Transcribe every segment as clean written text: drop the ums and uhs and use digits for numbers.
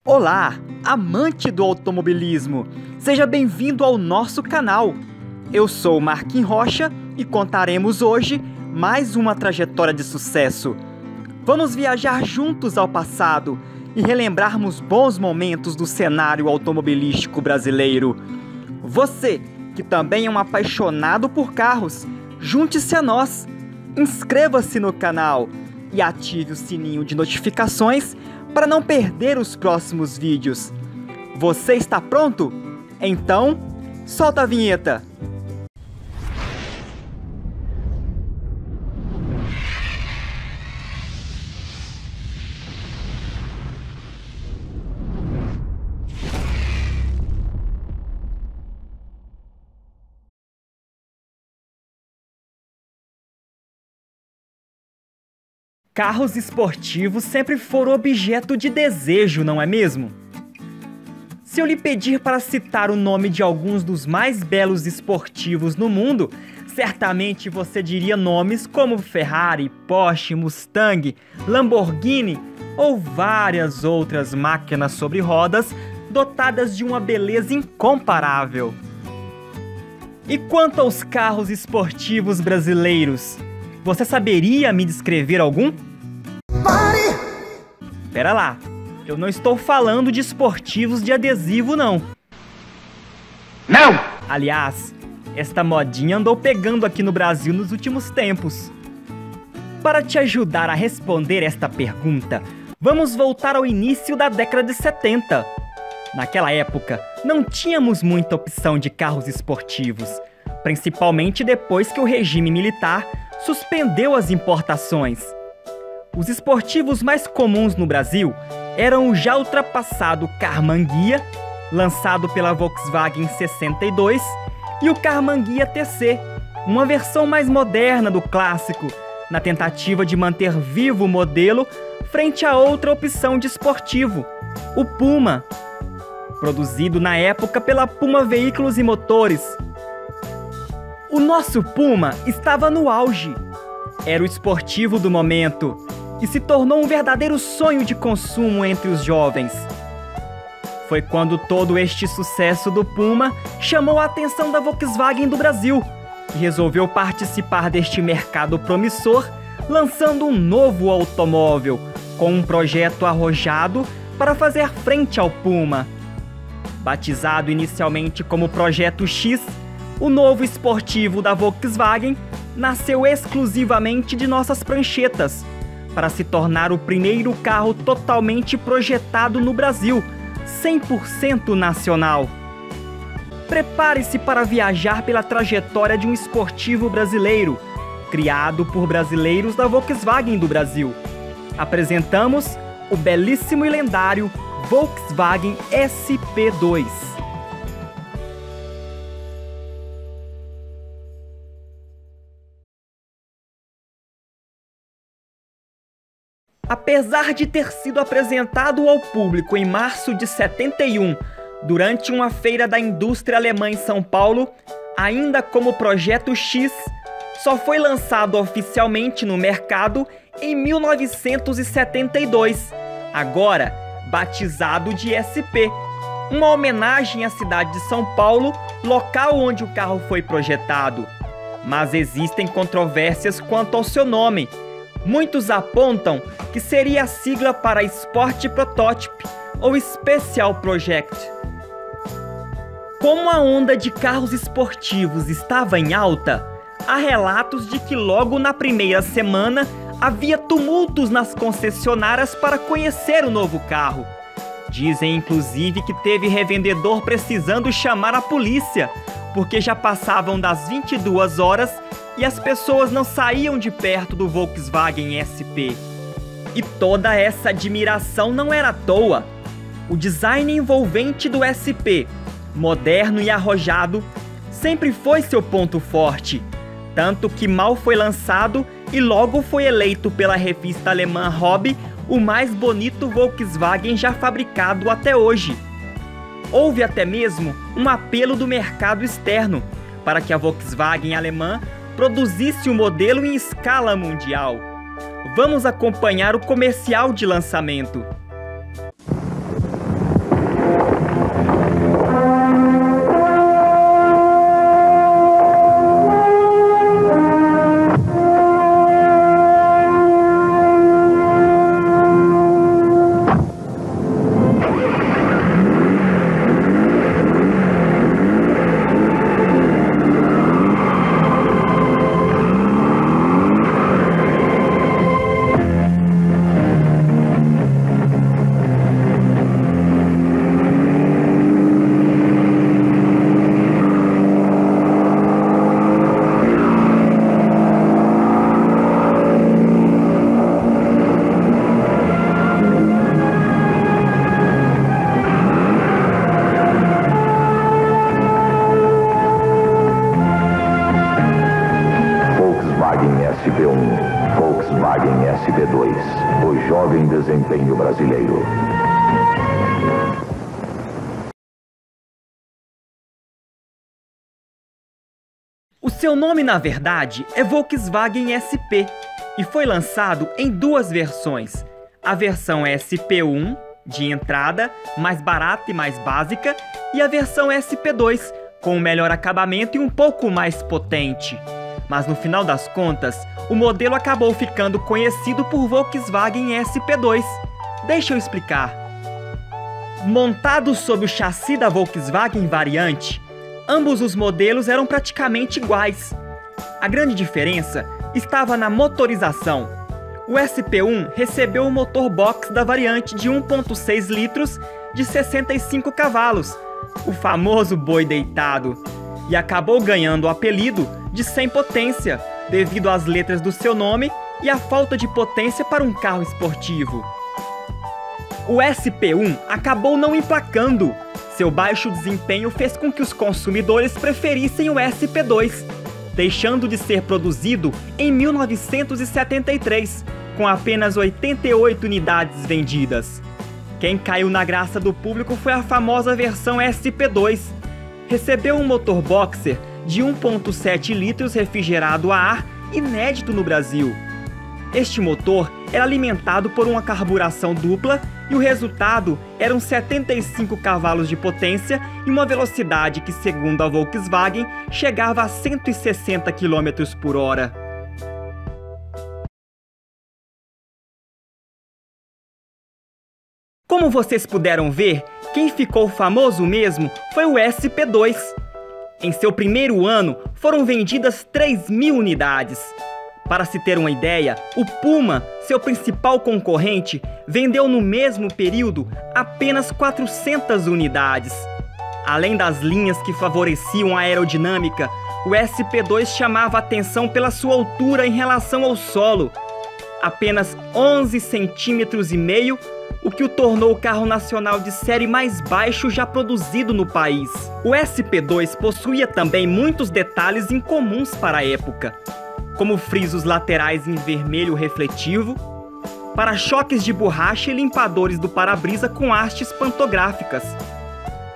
Olá, amante do automobilismo! Seja bem-vindo ao nosso canal. Eu sou Marquinhos Rocha e contaremos hoje mais uma trajetória de sucesso. Vamos viajar juntos ao passado e relembrarmos bons momentos do cenário automobilístico brasileiro. Você, que também é um apaixonado por carros, junte-se a nós. Inscreva-se no canal e ative o sininho de notificações para não perder os próximos vídeos. Você está pronto? Então, solta a vinheta! Carros esportivos sempre foram objeto de desejo, não é mesmo? Se eu lhe pedir para citar o nome de alguns dos mais belos esportivos no mundo, certamente você diria nomes como Ferrari, Porsche, Mustang, Lamborghini ou várias outras máquinas sobre rodas dotadas de uma beleza incomparável. E quanto aos carros esportivos brasileiros, você saberia me descrever algum? Pare! Pera lá, eu não estou falando de esportivos de adesivo, não. Não! Aliás, esta modinha andou pegando aqui no Brasil nos últimos tempos. Para te ajudar a responder esta pergunta, vamos voltar ao início da década de 70. Naquela época, não tínhamos muita opção de carros esportivos, principalmente depois que o regime militar suspendeu as importações. Os esportivos mais comuns no Brasil eram o já ultrapassado Karmann Ghia, lançado pela Volkswagen em 62, e o Karmann Ghia TC, uma versão mais moderna do clássico, na tentativa de manter vivo o modelo frente a outra opção de esportivo, o Puma, produzido na época pela Puma Veículos e Motores. O nosso Puma estava no auge. Era o esportivo do momento e se tornou um verdadeiro sonho de consumo entre os jovens. Foi quando todo este sucesso do Puma chamou a atenção da Volkswagen do Brasil, que resolveu participar deste mercado promissor, lançando um novo automóvel com um projeto arrojado para fazer frente ao Puma. Batizado inicialmente como Projeto X, o novo esportivo da Volkswagen nasceu exclusivamente de nossas pranchetas, para se tornar o primeiro carro totalmente projetado no Brasil, 100% nacional. Prepare-se para viajar pela trajetória de um esportivo brasileiro, criado por brasileiros da Volkswagen do Brasil. Apresentamos o belíssimo e lendário Volkswagen SP2. Apesar de ter sido apresentado ao público em março de 71, durante uma feira da indústria alemã em São Paulo, ainda como Projeto X, só foi lançado oficialmente no mercado em 1972, agora batizado de SP, uma homenagem à cidade de São Paulo, local onde o carro foi projetado. Mas existem controvérsias quanto ao seu nome. Muitos apontam que seria a sigla para Sport Prototype ou Special Project. Como a onda de carros esportivos estava em alta, há relatos de que logo na primeira semana havia tumultos nas concessionárias para conhecer o novo carro. Dizem inclusive que teve revendedor precisando chamar a polícia, porque já passavam das 22 horas e as pessoas não saíam de perto do Volkswagen SP. E toda essa admiração não era à toa. O design envolvente do SP, moderno e arrojado, sempre foi seu ponto forte, tanto que mal foi lançado e logo foi eleito pela revista alemã Hobby o mais bonito Volkswagen já fabricado até hoje. Houve até mesmo um apelo do mercado externo para que a Volkswagen alemã produzisse o modelo em escala mundial. Vamos acompanhar o comercial de lançamento. O seu nome, na verdade, é Volkswagen SP e foi lançado em duas versões. A versão SP1, de entrada, mais barata e mais básica, e a versão SP2, com um melhor acabamento e um pouco mais potente. Mas no final das contas, o modelo acabou ficando conhecido por Volkswagen SP2. Deixa eu explicar. Montado sob o chassi da Volkswagen Variante, ambos os modelos eram praticamente iguais. A grande diferença estava na motorização. O SP1 recebeu o motor box da Variante de 1.6 litros de 65 cavalos, o famoso boi deitado, e acabou ganhando o apelido de sem potência, devido às letras do seu nome e à falta de potência para um carro esportivo. O SP1 acabou não emplacando. Seu baixo desempenho fez com que os consumidores preferissem o SP2, deixando de ser produzido em 1973, com apenas 88 unidades vendidas. Quem caiu na graça do público foi a famosa versão SP2. Recebeu um motor boxer de 1.7 litros refrigerado a ar, inédito no Brasil. Este motor era alimentado por uma carburação dupla e o resultado eram 75 cavalos de potência e uma velocidade que, segundo a Volkswagen, chegava a 160 km por hora. Como vocês puderam ver, quem ficou famoso mesmo foi o SP2. Em seu primeiro ano, foram vendidas 3.000 unidades. Para se ter uma ideia, o Puma, seu principal concorrente, vendeu no mesmo período apenas 400 unidades. Além das linhas que favoreciam a aerodinâmica, o SP2 chamava atenção pela sua altura em relação ao solo, apenas 11,5 centímetros, o que o tornou o carro nacional de série mais baixo já produzido no país. O SP2 possuía também muitos detalhes incomuns para a época, como frisos laterais em vermelho refletivo, para-choques de borracha e limpadores do para-brisa com hastes pantográficas.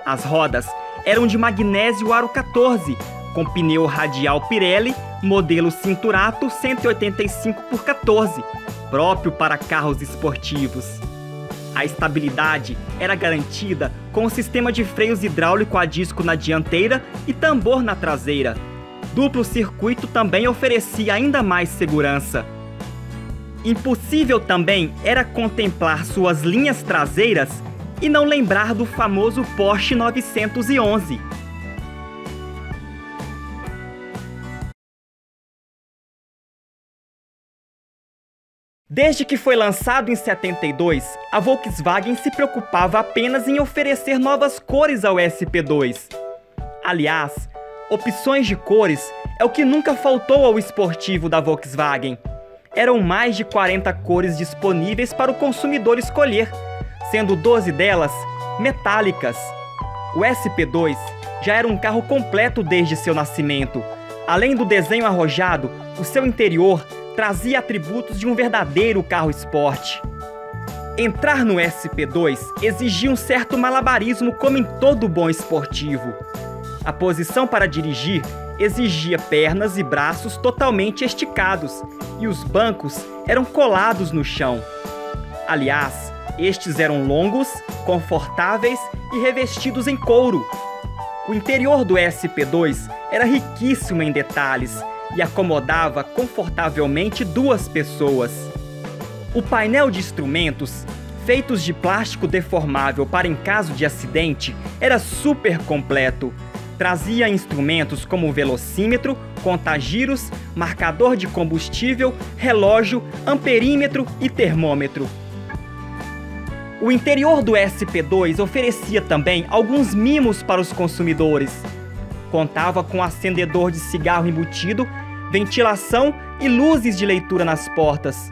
As rodas eram de magnésio aro 14, com pneu radial Pirelli, modelo Cinturato 185/14, próprio para carros esportivos. A estabilidade era garantida com um sistema de freios hidráulico a disco na dianteira e tambor na traseira. Duplo circuito também oferecia ainda mais segurança. Impossível também era contemplar suas linhas traseiras e não lembrar do famoso Porsche 911. Desde que foi lançado em 72, a Volkswagen se preocupava apenas em oferecer novas cores ao SP2. Aliás, opções de cores é o que nunca faltou ao esportivo da Volkswagen. Eram mais de 40 cores disponíveis para o consumidor escolher, sendo 12 delas metálicas. O SP2 já era um carro completo desde seu nascimento. Além do desenho arrojado, o seu interior trazia atributos de um verdadeiro carro esporte. Entrar no SP2 exigia um certo malabarismo, como em todo bom esportivo. A posição para dirigir exigia pernas e braços totalmente esticados, e os bancos eram colados no chão. Aliás, estes eram longos, confortáveis e revestidos em couro. O interior do SP2 era riquíssimo em detalhes e acomodava confortavelmente 2 pessoas. O painel de instrumentos, feitos de plástico deformável para em caso de acidente, era super completo. Trazia instrumentos como velocímetro, contagiros, marcador de combustível, relógio, amperímetro e termômetro. O interior do SP2 oferecia também alguns mimos para os consumidores. Contava com acendedor de cigarro embutido, ventilação e luzes de leitura nas portas.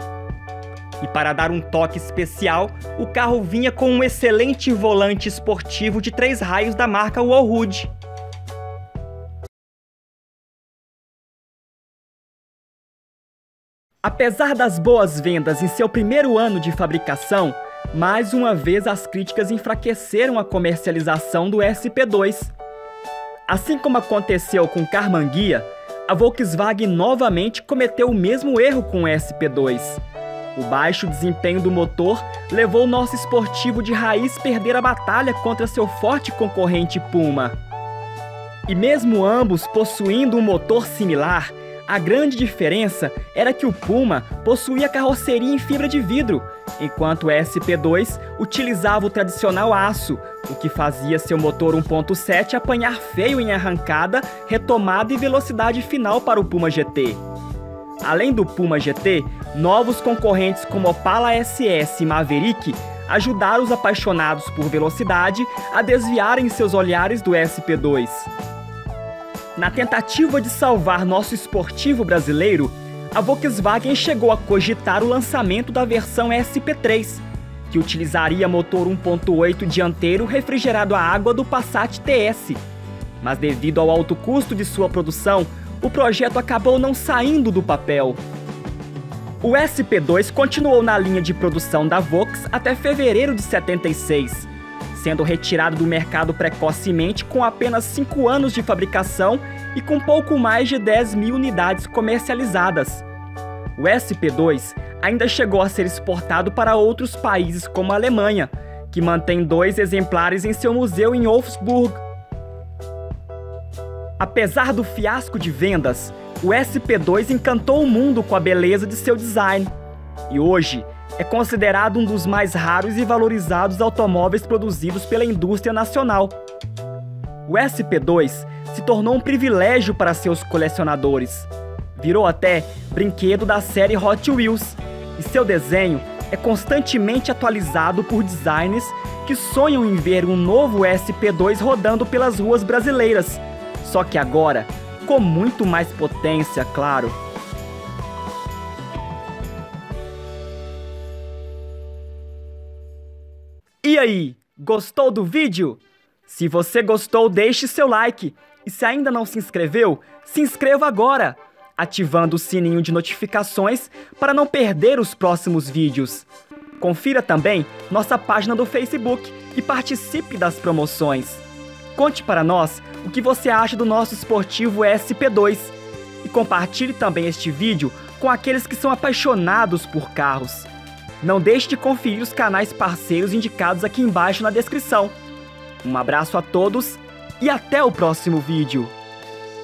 E para dar um toque especial, o carro vinha com um excelente volante esportivo de 3 raios da marca Wallhood. Apesar das boas vendas em seu primeiro ano de fabricação, mais uma vez as críticas enfraqueceram a comercialização do SP2. Assim como aconteceu com Karmann Ghia, a Volkswagen novamente cometeu o mesmo erro com o SP2. O baixo desempenho do motor levou o nosso esportivo de raiz a perder a batalha contra seu forte concorrente Puma. E mesmo ambos possuindo um motor similar, a grande diferença era que o Puma possuía carroceria em fibra de vidro, enquanto o SP2 utilizava o tradicional aço, o que fazia seu motor 1.7 apanhar feio em arrancada, retomada e velocidade final para o Puma GT. Além do Puma GT, novos concorrentes como Opala SS e Maverick ajudaram os apaixonados por velocidade a desviarem seus olhares do SP2. Na tentativa de salvar nosso esportivo brasileiro, a Volkswagen chegou a cogitar o lançamento da versão SP3, que utilizaria motor 1.8 dianteiro refrigerado a água do Passat TS. Mas devido ao alto custo de sua produção, o projeto acabou não saindo do papel. O SP2 continuou na linha de produção da Volks até fevereiro de 76, sendo retirado do mercado precocemente com apenas 5 anos de fabricação e com pouco mais de 10 mil unidades comercializadas. O SP2 ainda chegou a ser exportado para outros países como a Alemanha, que mantém 2 exemplares em seu museu em Wolfsburg. Apesar do fiasco de vendas, o SP2 encantou o mundo com a beleza de seu design. E hoje é considerado um dos mais raros e valorizados automóveis produzidos pela indústria nacional. O SP2 se tornou um privilégio para seus colecionadores. Virou até brinquedo da série Hot Wheels, e seu desenho é constantemente atualizado por designers que sonham em ver um novo SP2 rodando pelas ruas brasileiras, só que agora com muito mais potência, claro. E aí, gostou do vídeo? Se você gostou, deixe seu like. E se ainda não se inscreveu, se inscreva agora, ativando o sininho de notificações para não perder os próximos vídeos. Confira também nossa página do Facebook e participe das promoções. Conte para nós o que você acha do nosso esportivo SP2 e compartilhe também este vídeo com aqueles que são apaixonados por carros. Não deixe de conferir os canais parceiros indicados aqui embaixo na descrição. Um abraço a todos e até o próximo vídeo!